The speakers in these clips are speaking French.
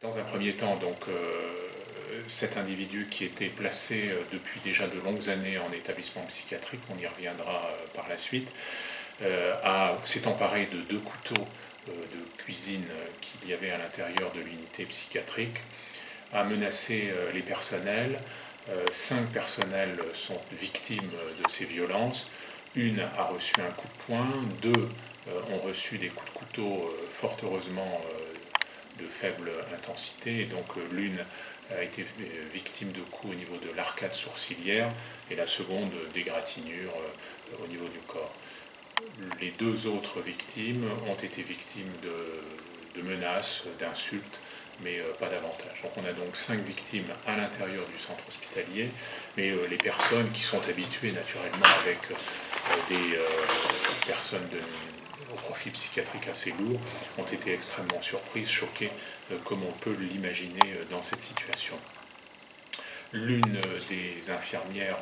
Dans un premier temps, donc, cet individu qui était placé depuis déjà de longues années en établissement psychiatrique, on y reviendra par la suite, s'est emparé de 2 couteaux de cuisine qu'il y avait à l'intérieur de l'unité psychiatrique, a menacé les personnels. 5 personnels sont victimes de ces violences. Une a reçu un coup de poing, 2 ont reçu des coups de couteau, fort heureusement de faible intensité, et donc l'une a été victime de coups au niveau de l'arcade sourcilière et la seconde d'égratignures au niveau du corps. Les 2 autres victimes ont été victimes de menaces, d'insultes, mais pas davantage. Donc on a donc 5 victimes à l'intérieur du centre hospitalier, mais les personnes qui sont habituées naturellement avec des personnes au profil psychiatrique assez lourd ont été extrêmement surprises, choquées, comme on peut l'imaginer dans cette situation. L'une des infirmières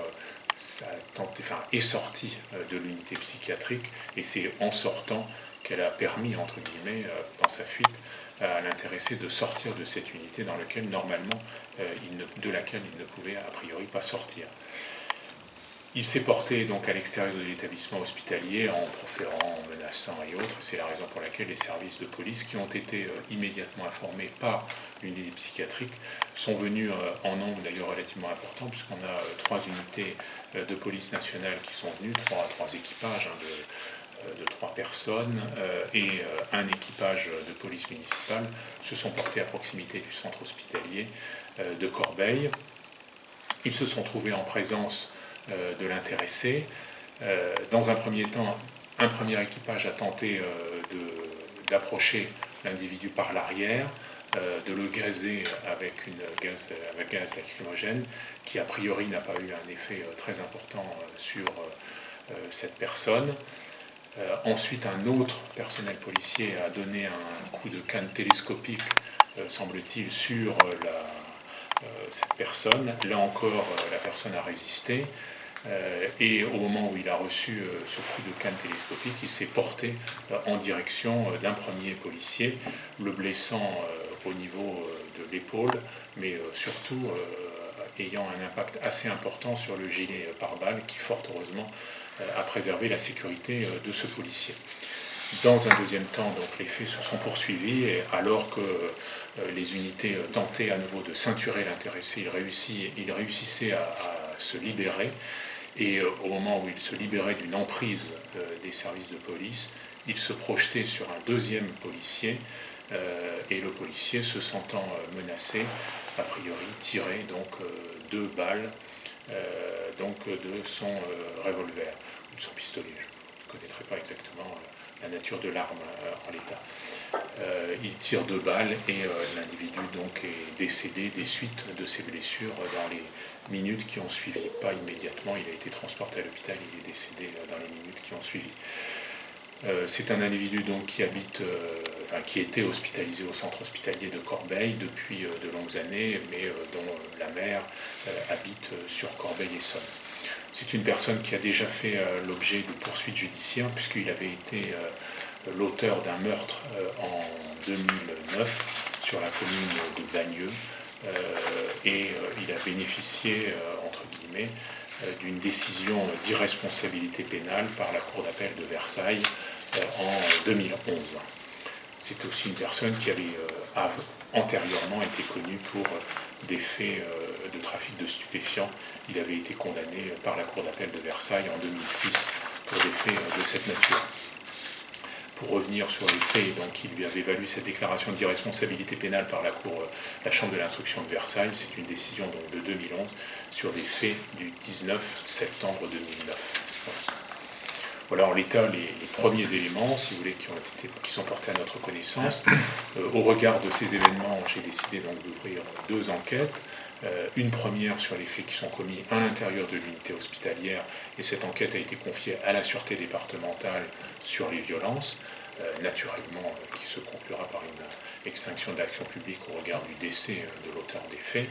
est sortie de l'unité psychiatrique, et c'est en sortant qu'elle a permis, entre guillemets, dans sa fuite, à l'intéressé de sortir de cette unité dans laquelle, normalement, de laquelle il ne pouvait a priori pas sortir. Il s'est porté donc à l'extérieur de l'établissement hospitalier en proférant, en menaçant et autres. C'est la raison pour laquelle les services de police, qui ont été immédiatement informés par l'unité psychiatrique, sont venus en nombre d'ailleurs relativement important, puisqu'on a 3 unités de police nationale qui sont venues, 3 équipages de 3 personnes, et un équipage de police municipale se sont portés à proximité du centre hospitalier de Corbeil. Ils se sont trouvés en présence de l'intéressé. Dans un premier temps, un premier équipage a tenté d'approcher l'individu par l'arrière, de le gazer avec gaz lacrymogène, qui a priori n'a pas eu un effet très important sur cette personne. Ensuite, un autre personnel policier a donné un coup de canne télescopique, semble-t-il, sur cette personne. Là encore, la personne a résisté. Et au moment où il a reçu ce coup de canne télescopique, il s'est porté en direction d'un premier policier, le blessant au niveau de l'épaule, mais surtout ayant un impact assez important sur le gilet pare-balles, qui fort heureusement a préservé la sécurité de ce policier. Dans un deuxième temps, donc, les faits se sont poursuivis, et alors que les unités tentaient à nouveau de ceinturer l'intéressé, il réussissait à se libérer, et au moment où il se libérait d'une emprise des services de police, il se projetait sur un deuxième policier, et le policier, se sentant menacé, a priori tirait donc 2 balles donc de son revolver, ou de son pistolet. Je ne connaîtrai pas exactement la nature de l'arme en l'état. Il tire 2 balles, et l'individu donc est décédé des suites de ses blessures dans les minutes qui ont suivi. Pas immédiatement, il a été transporté à l'hôpital, il est décédé dans les minutes qui ont suivi. C'est un individu donc qui était hospitalisé au centre hospitalier de Corbeil depuis de longues années, mais dont la mère habite sur Corbeil-Essonnes. C'est une personne qui a déjà fait l'objet de poursuites judiciaires, puisqu'il avait été l'auteur d'un meurtre en 2009 sur la commune de Bagneux, et il a bénéficié, entre guillemets, d'une décision d'irresponsabilité pénale par la Cour d'appel de Versailles en 2011. C'est aussi une personne qui avait antérieurement été connue pour des faits de trafic de stupéfiants. Il avait été condamné par la Cour d'appel de Versailles en 2006 pour des faits de cette nature. Pour revenir sur les faits, donc, qui lui avaient valu cette déclaration d'irresponsabilité pénale par la Chambre de l'instruction de Versailles, c'est une décision donc, de 2011 sur des faits du 19 septembre 2009. Voilà en l'état les premiers éléments, si vous voulez, qui sont portés à notre connaissance. Au regard de ces événements, j'ai décidé donc d'ouvrir 2 enquêtes. Une première sur les faits qui sont commis à l'intérieur de l'unité hospitalière, et cette enquête a été confiée à la Sûreté départementale sur les violences, naturellement qui se conclura par une extinction d'action publique au regard du décès de l'auteur des faits.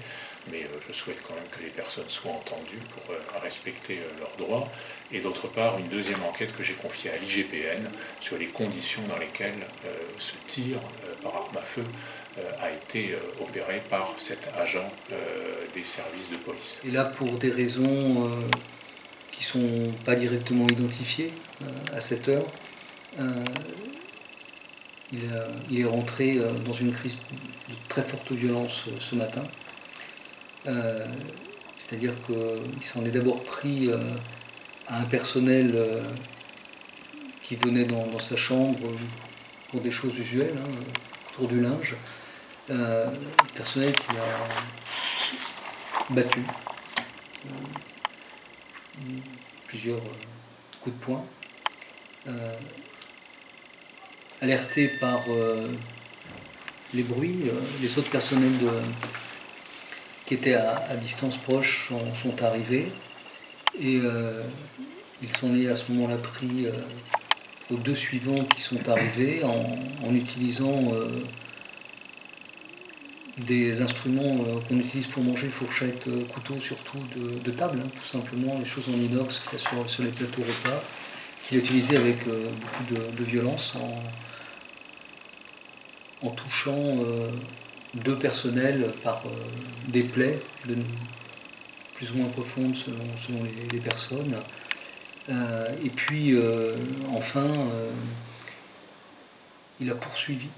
mais je souhaite quand même que les personnes soient entendues pour respecter leurs droits. Et d'autre part, une deuxième enquête que j'ai confiée à l'IGPN sur les conditions dans lesquelles ce tir par arme à feu a été opéré par cet agent des services de police. Et là, pour des raisons qui ne sont pas directement identifiées à cette heure, il est rentré dans une crise de très forte violence ce matin. C'est-à-dire qu'il s'en est d'abord pris à un personnel qui venait dans sa chambre pour des choses usuelles, autour du linge. Personnel qui a battu plusieurs coups de poing. Alertés par les bruits, les autres personnels qui étaient à distance proche sont arrivés et il s'en est à ce moment-là pris aux deux suivants qui sont arrivés en utilisant des instruments qu'on utilise pour manger, fourchette, couteau, surtout de table, tout simplement, les choses en inox qu'il y a sur les plateaux repas, qu'il a utilisé avec beaucoup de violence en touchant deux personnels par des plaies plus ou moins profondes selon les personnes. Et puis enfin, il a poursuivi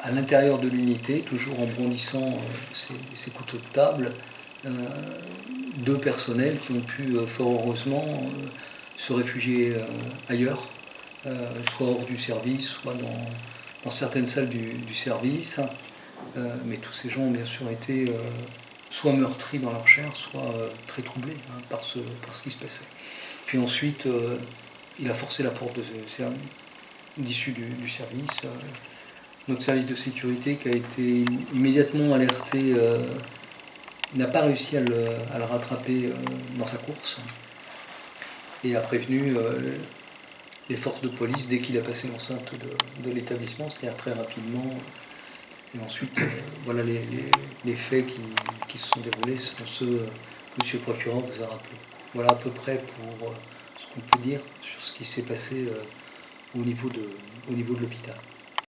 à l'intérieur de l'unité, toujours en brandissant ses couteaux de table, deux personnels qui ont pu fort heureusement se réfugier ailleurs, soit hors du service, soit dans certaines salles du service. Mais tous ces gens ont bien sûr été soit meurtris dans leur chair, soit très troublés par ce qui se passait. Puis ensuite, il a forcé la porte d'issue du service. Notre service de sécurité qui a été immédiatement alerté n'a pas réussi à le rattraper dans sa course et a prévenu les forces de police dès qu'il a passé l'enceinte de l'établissement, c'est-à-dire très rapidement. Et ensuite, voilà les faits qui se sont déroulés sont ceux que M. le procureur vous a rappelés. Voilà à peu près pour ce qu'on peut dire sur ce qui s'est passé au niveau de l'hôpital.